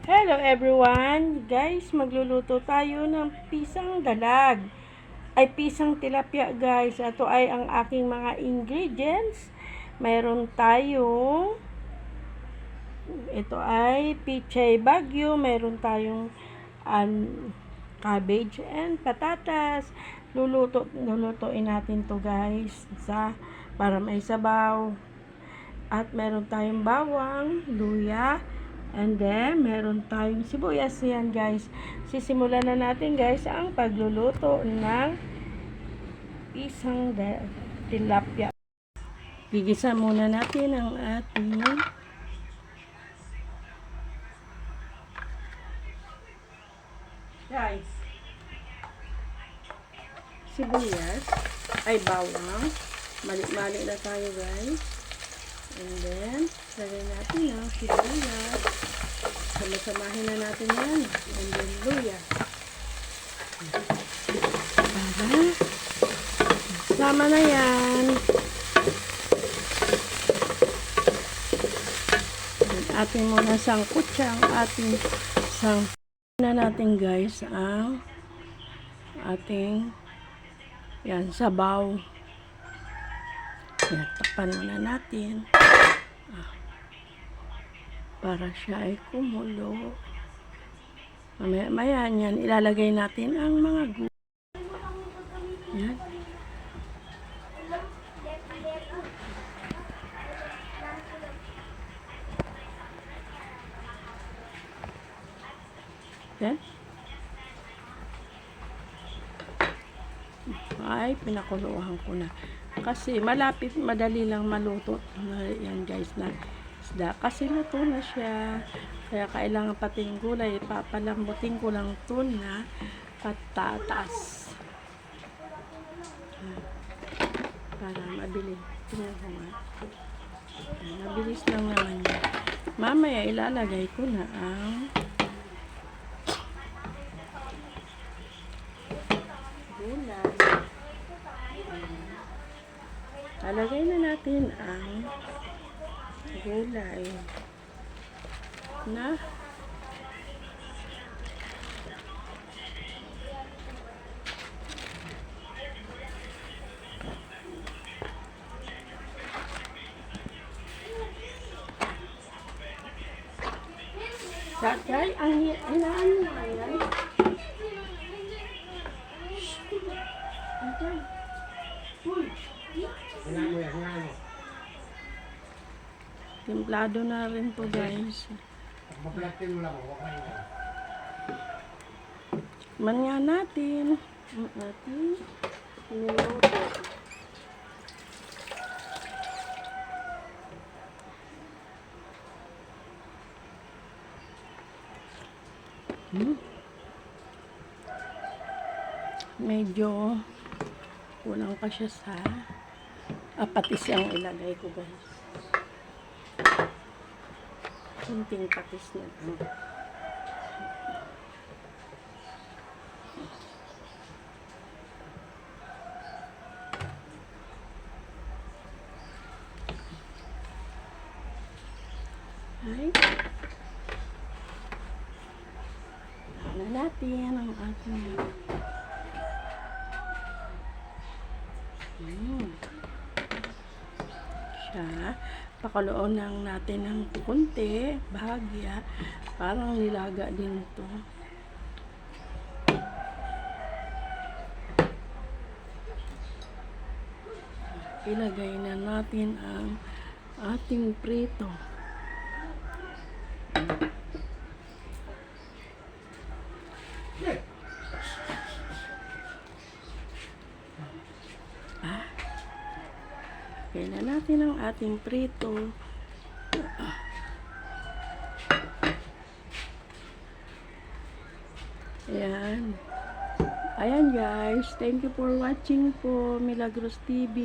Hello everyone! Guys, magluluto tayo ng pisang dalag. Ay pisang tilapia guys. Ito ay ang aking mga ingredients. Mayroon tayong ito ay pichay bagyo. Mayroon tayong cabbage and patatas. Lulutuin natin to guys para may sabaw. At meron tayong bawang, luya, and then, meron tayong sibuyas. Yan guys. Sisimulan na natin guys ang pagluluto ng pisang tilapia. Gigisa muna natin ang ating guys sibuyas ay bawang. Mali-mali na tayo guys. And then, lagay natin ang sibuyas. Sama-samahin na natin yan. And then, luya. Sama na yan. Ating muna sangkot siya ang ating na natin guys ang ating yan, sabaw. Yan, takpan muna natin. Para siya ay kumulo. Mamaya yan, ilalagay natin ang mga gulay. Yan. Yan. Ay, pinakuluhan ko na. Kasi malapit, madali lang maluto. Yan guys na isda. Kasi luto na siya. Kaya kailangan pating gulay. Papalambutin ko lang ito na patatas. Para mabilis. Tingnan ko nga. Mabilis lang naman yan. Mamaya ilalagay ko na ang gulay. Lalagay na natin ang gulay na sakay ang hinaan mo yan. Templado na rin po guys. Man nga natin. Niluto. Medyo kulang pa siya sa patis ang ilagay ko guys. Kunting patis na lang. Ay. Na natin ang ating siya. Pakuluan lang natin ng kunti, bahagya. Parang nilaga din ito. Ilagay na natin ang ating prito. Lagay na natin ang ating prito. Ayan. Ayan guys. Thank you for watching po. Milagros TV.